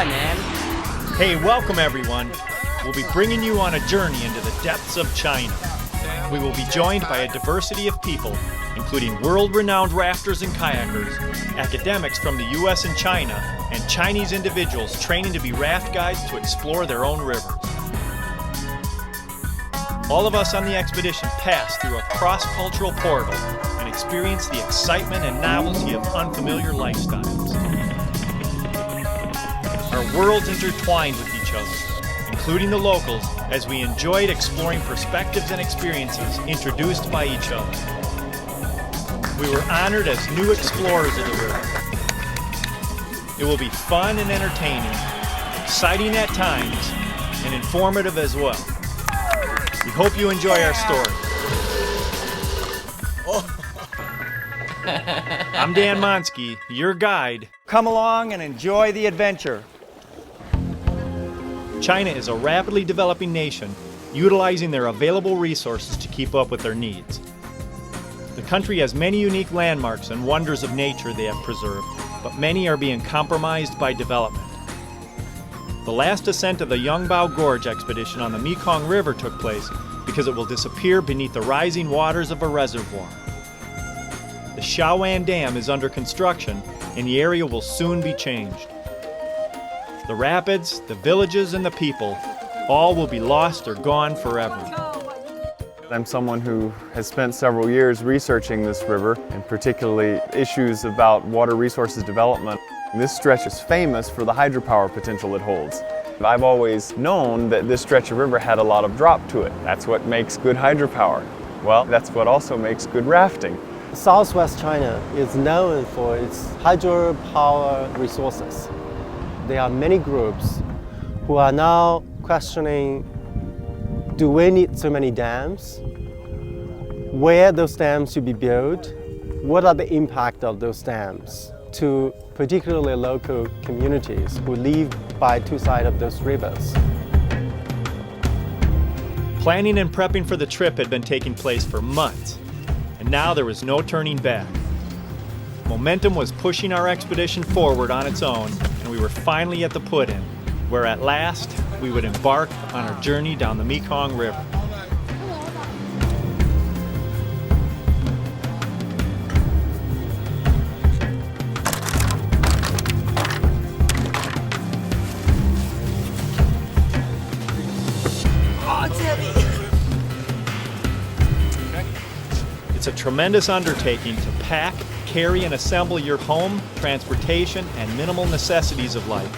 Hi, man. Hey, welcome everyone. We'll be bringing you on a journey into the depths of China. We will be joined by a diversity of people, including world-renowned rafters and kayakers, academics from the US and China, and Chinese individuals training to be raft guides to explore their own rivers. All of us on the expedition pass through a cross-cultural portal and experience the excitement and novelty of unfamiliar lifestyles. Our worlds intertwined with each other, including the locals, as we enjoyed exploring perspectives and experiences introduced by each other. We were honored as new explorers of the river. It will be fun and entertaining, exciting at times, and informative as well. We hope you enjoy our story. I'm Dan Monsky, your guide. Come along and enjoy the adventure. China is a rapidly developing nation, utilizing their available resources to keep up with their needs. The country has many unique landmarks and wonders of nature they have preserved, but many are being compromised by development. The last ascent of the Yong Bao Gorge expedition on the Mekong River took place because it will disappear beneath the rising waters of a reservoir. The Shaowan Dam is under construction, and the area will soon be changed. The rapids, the villages, and the people all will be lost or gone forever. I'm someone who has spent several years researching this river, and particularly issues about water resources development. This stretch is famous for the hydropower potential it holds. I've always known that this stretch of river had a lot of drop to it. That's what makes good hydropower. Well, that's what also makes good rafting. Southwest China is known for its hydropower resources. There are many groups who are now questioning, do we need so many dams? Where those dams should be built? What are the impact of those dams to particularly local communities who live by two sides of those rivers? Planning and prepping for the trip had been taking place for months, and now there was no turning back. Momentum was pushing our expedition forward on its own, and we were finally at the put-in, where at last we would embark on our journey down the Mekong River. It's a tremendous undertaking to pack, carry, and assemble your home, transportation, and minimal necessities of life,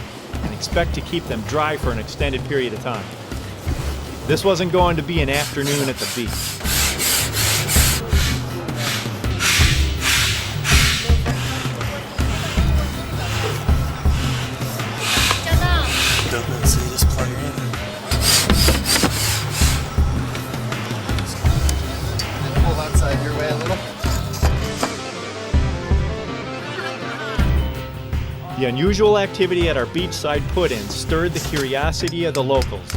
and expect to keep them dry for an extended period of time. This wasn't going to be an afternoon at the beach. So you just plug it in. Pull outside your way a little. The unusual activity at our beachside put-in stirred the curiosity of the locals.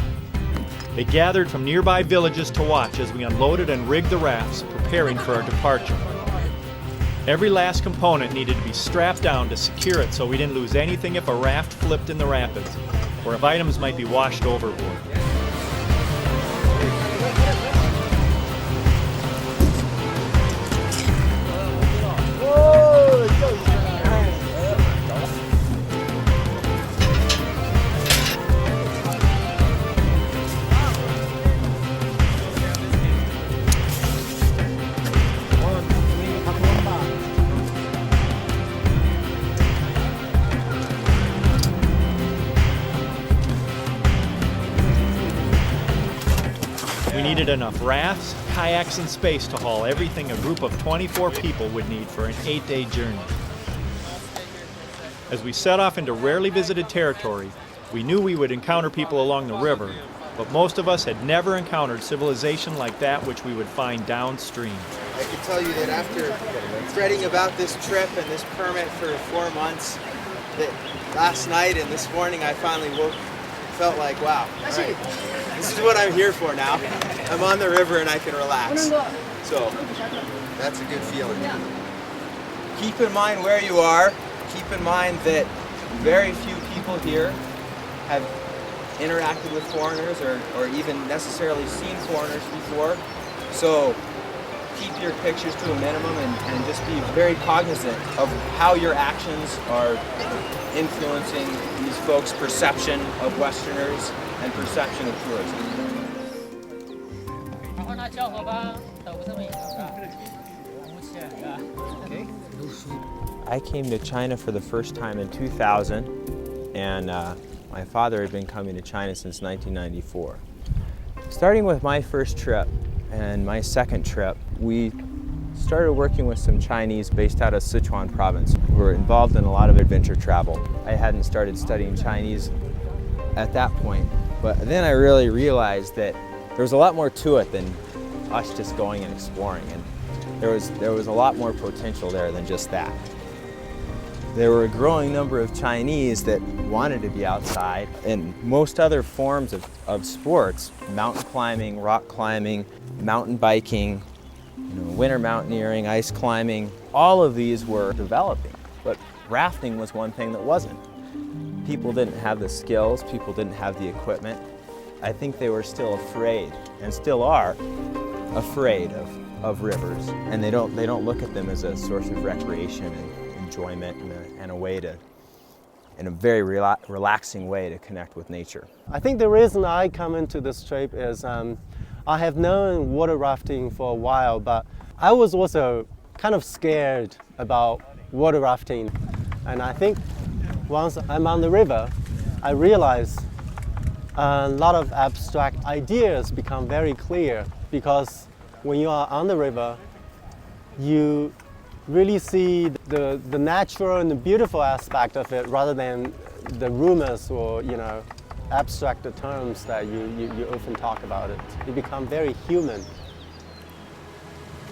They gathered from nearby villages to watch as we unloaded and rigged the rafts, preparing for our departure. Every last component needed to be strapped down to secure it so we didn't lose anything if a raft flipped in the rapids, or if items might be washed overboard. We needed enough rafts, kayaks, and space to haul everything a group of 24 people would need for an 8-day journey. As we set off into rarely visited territory, we knew we would encounter people along the river, but most of us had never encountered civilization like that which we would find downstream. I can tell you that after fretting about this trip and this permit for 4 months, that last night and this morning I finally felt like, wow, all right, this is what I'm here for now. I'm on the river and I can relax. So that's a good feeling. Keep in mind where you are. Keep in mind that very few people here have interacted with foreigners or even necessarily seen foreigners before. So keep your pictures to a minimum and just be very cognizant of how your actions are influencing these folks' perception of Westerners and perception of tourism. I came to China for the first time in 2000, and my father had been coming to China since 1994. Starting with my first trip and my second trip, we started working with some Chinese based out of Sichuan province who were involved in a lot of adventure travel. I hadn't started studying Chinese at that point, but then I really realized that there was a lot more to it than us just going and exploring, and there was a lot more potential there than just that. There were a growing number of Chinese that wanted to be outside, and most other forms of sports, mountain climbing, rock climbing, mountain biking, winter mountaineering, ice climbing, all of these were developing, but rafting was one thing that wasn't. People didn't have the skills, people didn't have the equipment. I think they were still afraid, and still are, afraid of rivers, and they don't look at them as a source of recreation and enjoyment and a way to, in a very relaxing way, to connect with nature. I think the reason I come into this trip is I have known water rafting for a while, but I was also kind of scared about water rafting. And I think once I'm on the river, I realize a lot of abstract ideas become very clear, because when you are on the river, you really see the natural and the beautiful aspect of it rather than the rumors or abstract terms that you often talk about it. It becomes very human.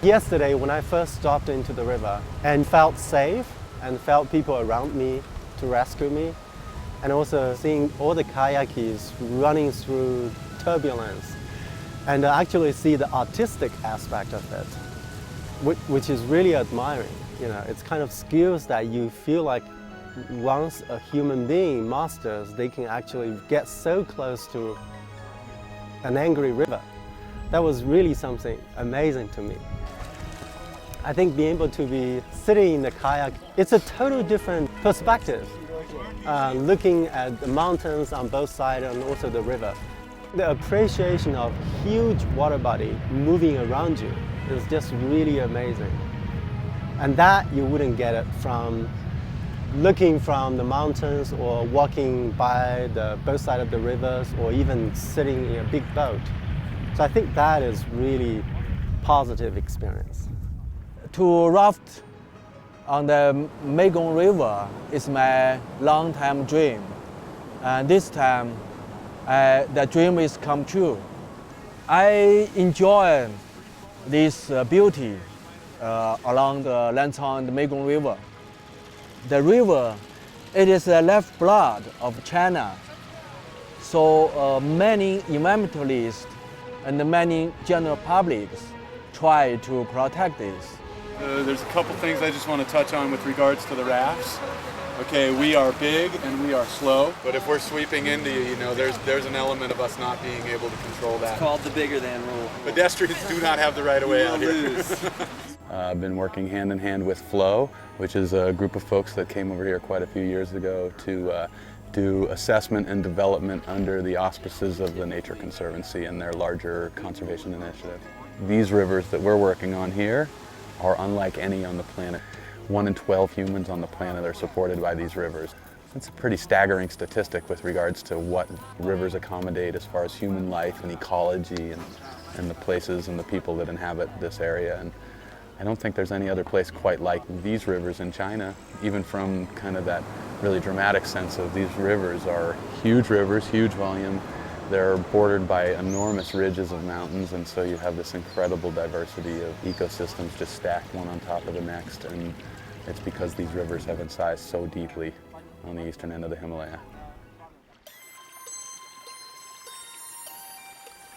Yesterday, when I first dropped into the river and felt safe and felt people around me to rescue me, and also seeing all the kayakers running through turbulence, and actually see the artistic aspect of it, which is really admiring. It's kind of skills that you feel like once a human being masters, they can actually get so close to an angry river. That was really something amazing to me. I think being able to be sitting in the kayak, it's a totally different perspective, looking at the mountains on both sides and also the river. The appreciation of huge water body moving around you is just really amazing. And that you wouldn't get it from looking from the mountains or walking by both sides of the rivers or even sitting in a big boat. So I think that is really positive experience. To raft on the Mekong River is my long-time dream. And this time, the dream is come true. I enjoy this beauty along the Lancang and the Mekong River. The river, it is the lifeblood of China. So many environmentalists and many general publics try to protect this. There's a couple things I just want to touch on with regards to the rafts. Okay, we are big and we are slow, but if we're sweeping into you, there's an element of us not being able to control that. It's called the bigger than rule. Pedestrians do not have the right of way out here. I've been working hand in hand with Flow, which is a group of folks that came over here quite a few years ago to do assessment and development under the auspices of the Nature Conservancy and their larger conservation initiative. These rivers that we're working on here are unlike any on the planet. 1 in 12 humans on the planet are supported by these rivers. That's a pretty staggering statistic with regards to what rivers accommodate as far as human life and ecology and the places and the people that inhabit this area. And I don't think there's any other place quite like these rivers in China, even from kind of that really dramatic sense of these rivers are huge rivers, huge volume. They're bordered by enormous ridges of mountains, and so you have this incredible diversity of ecosystems just stacked one on top of the next, and it's because these rivers have incised so deeply on the eastern end of the Himalaya.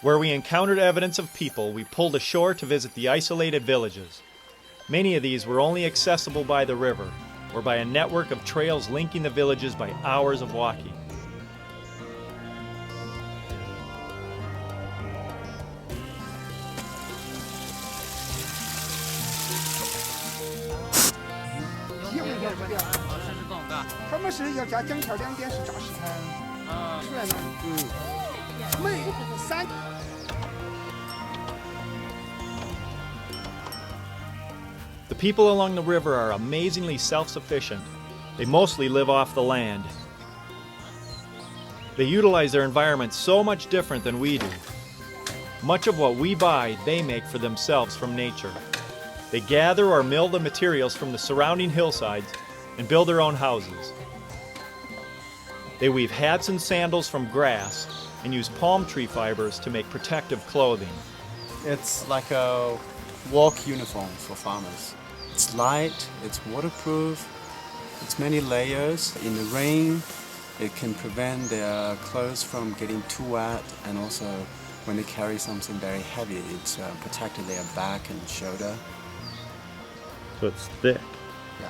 Where we encountered evidence of people, we pulled ashore to visit the isolated villages. Many of these were only accessible by the river, or by a network of trails linking the villages by hours of walking. 他们是要加整条2点是炸石滩出来嘛，每3。The people along the river are amazingly self-sufficient. They mostly live off the land. They utilize their environment so much different than we do. Much of what we buy, they make for themselves from nature. They gather or mill the materials from the surrounding hillsides and build their own houses. They weave hats and sandals from grass and use palm tree fibers to make protective clothing. It's like a work uniform for farmers. It's light, it's waterproof, it's many layers. In the rain, it can prevent their clothes from getting too wet, and also when they carry something very heavy, it's protected their back and shoulder. So it's thick. Yeah.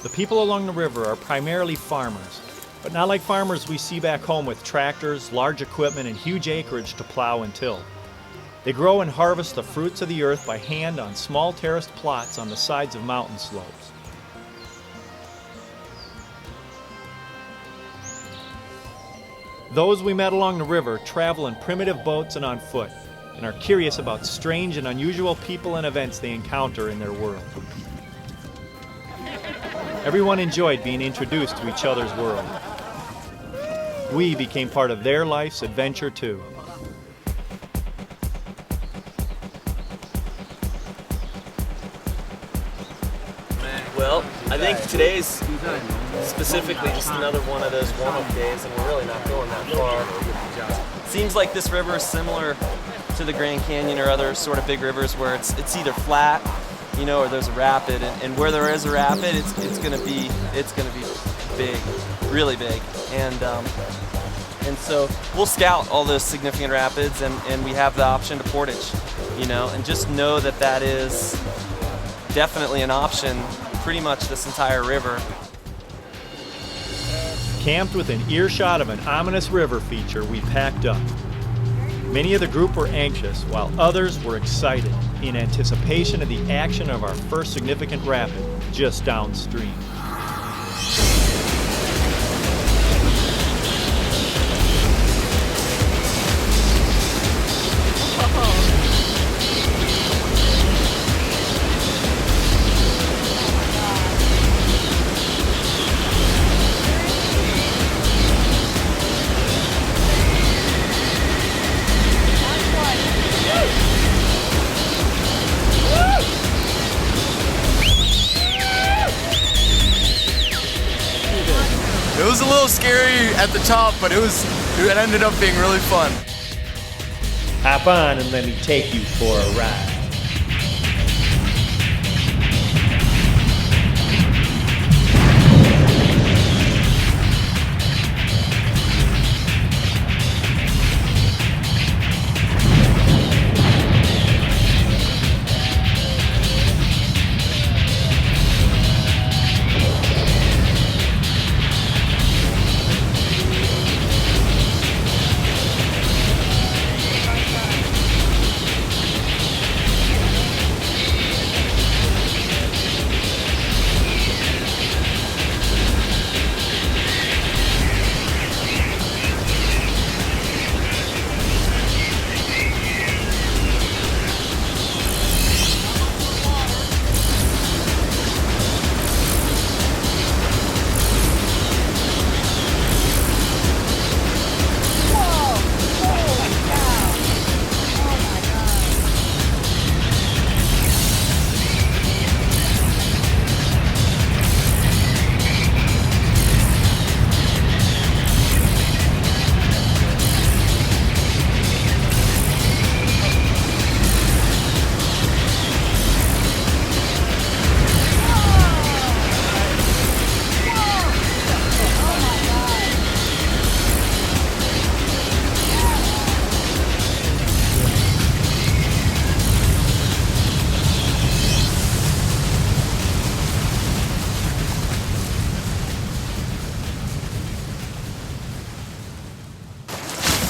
The people along the river are primarily farmers, but not like farmers we see back home with tractors, large equipment, and huge acreage to plow and till. They grow and harvest the fruits of the earth by hand on small terraced plots on the sides of mountain slopes. Those we met along the river travel in primitive boats and on foot, and are curious about strange and unusual people and events they encounter in their world. Everyone enjoyed being introduced to each other's world. We became part of their life's adventure too. Well, I think today's specifically just another one of those warm-up days, and we're really not going that far. Seems like this river is similar to the Grand Canyon or other sort of big rivers where it's either flat, you know, or there's a rapid, and where there is a rapid, it's gonna be big, really big, and so we'll scout all those significant rapids, and we have the option to portage, you know, and just know that that is definitely an option pretty much this entire river. Camped within earshot of an ominous river feature, we packed up. Many of the group were anxious, while others were excited in anticipation of the action of our first significant rapid just downstream. It was a little scary at the top, but it ended up being really fun. Hop on and let me take you for a ride.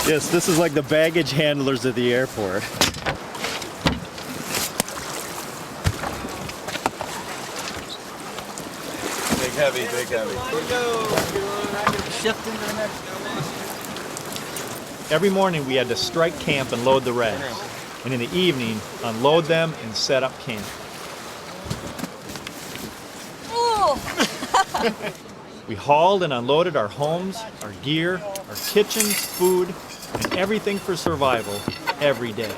Yes, this is like the baggage handlers at the airport. heavy, big heavy. Shift into the next. Every morning we had to strike camp and load the rafts, and in the evening unload them and set up camp. We hauled and unloaded our homes, our gear, our kitchens, food, and everything for survival every day.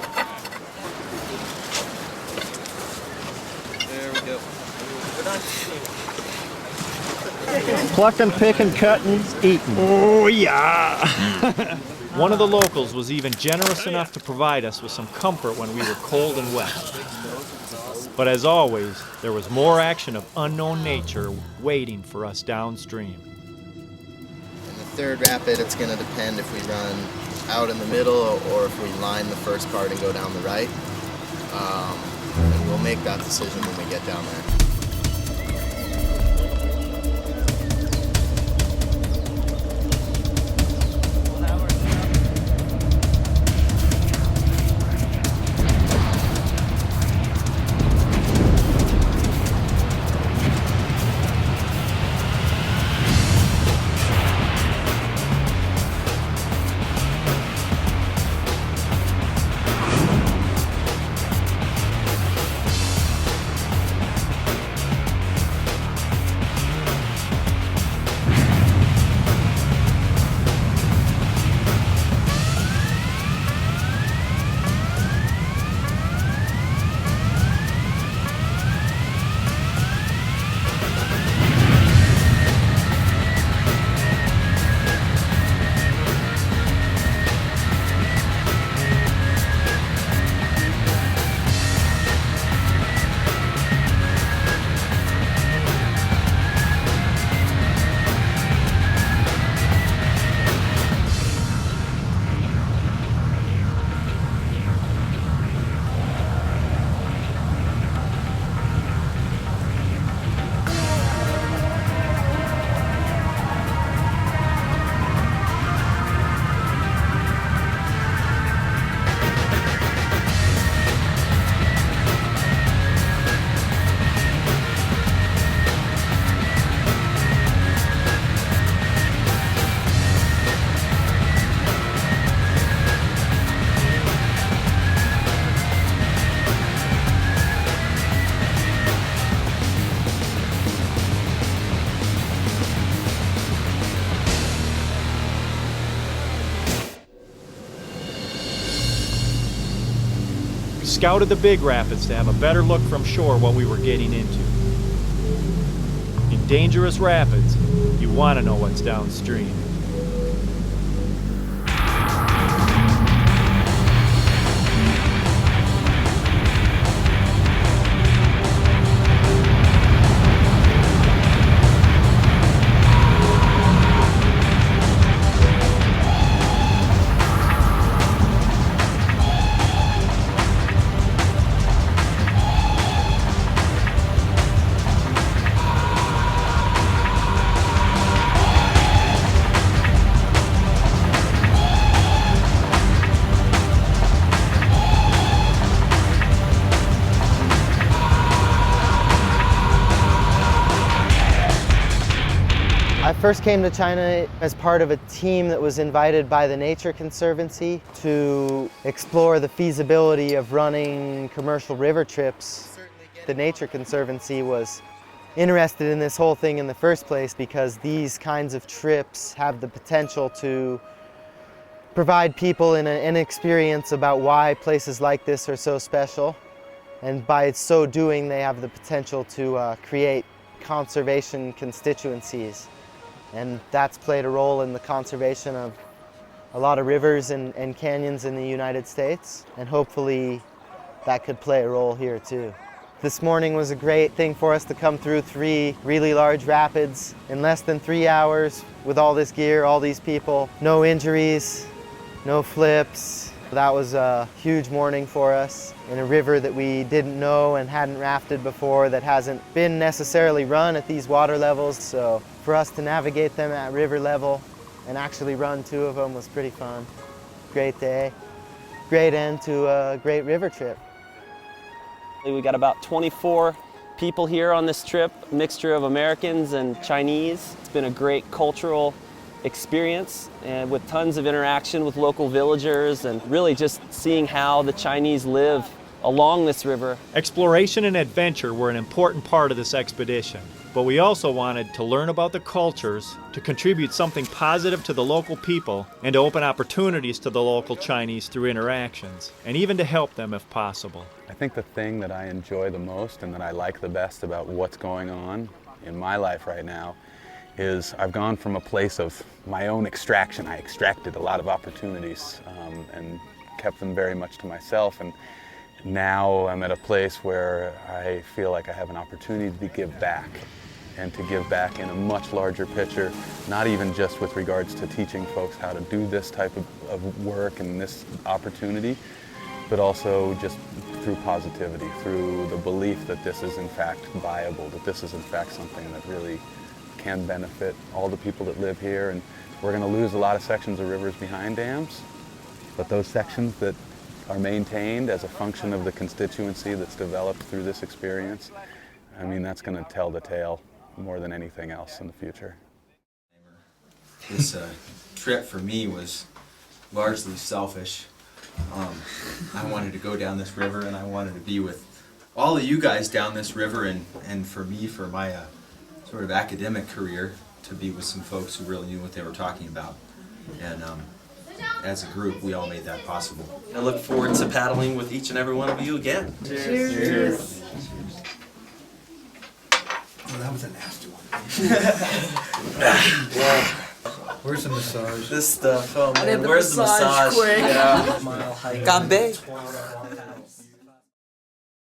There we go. We're done. Plucking, picking, cutting, eating. Oh, yeah! One of the locals was even generous enough to provide us with some comfort when we were cold and wet. But as always, there was more action of unknown nature waiting for us downstream. In the third rapid, it's going to depend if we run out in the middle or if we line the first part and go down the right. And we'll make that decision when we get down there. Scouted the big rapids to have a better look from shore what we were getting into. In dangerous rapids, you want to know what's downstream. I first came to China as part of a team that was invited by the Nature Conservancy to explore the feasibility of running commercial river trips. The Nature Conservancy was interested in this whole thing in the first place because these kinds of trips have the potential to provide people an experience about why places like this are so special. And by so doing, they have the potential to create conservation constituencies. And that's played a role in the conservation of a lot of rivers and canyons in the United States. And hopefully that could play a role here too. This morning was a great thing for us to come through 3 really large rapids in less than 3 hours with all this gear, all these people. No injuries, no flips. That was a huge morning for us in a river that we didn't know and hadn't rafted before, that hasn't been necessarily run at these water levels. So for us to navigate them at river level and actually run 2 of them was pretty fun. Great day. Great end to a great river trip. We got about 24 people here on this trip, a mixture of Americans and Chinese. It's been a great cultural experience and with tons of interaction with local villagers and really just seeing how the Chinese live along this river. Exploration and adventure were an important part of this expedition, but we also wanted to learn about the cultures, to contribute something positive to the local people, and to open opportunities to the local Chinese through interactions, and even to help them if possible. I think the thing that I enjoy the most and that I like the best about what's going on in my life right now is I've gone from a place of my own extraction. I extracted a lot of opportunities and kept them very much to myself. And now I'm at a place where I feel like I have an opportunity to give back, and to give back in a much larger picture, not even just with regards to teaching folks how to do this type of work and this opportunity, but also just through positivity, through the belief that this is in fact viable, that this is in fact something that really can benefit all the people that live here. And we're going to lose a lot of sections of rivers behind dams, but those sections that are maintained as a function of the constituency that's developed through this experience, I mean, that's going to tell the tale more than anything else in the future. This trip for me was largely selfish. I wanted to go down this river, and I wanted to be with all of you guys down this river, and for me, for my sort of academic career, to be with some folks who really knew what they were talking about. And as a group, we all made that possible. I look forward to paddling with each and every one of you again. Cheers. Cheers. Oh, that was a nasty one. Where's the massage? This stuff, oh man, where's the massage? Quick. Yeah. Mile hike.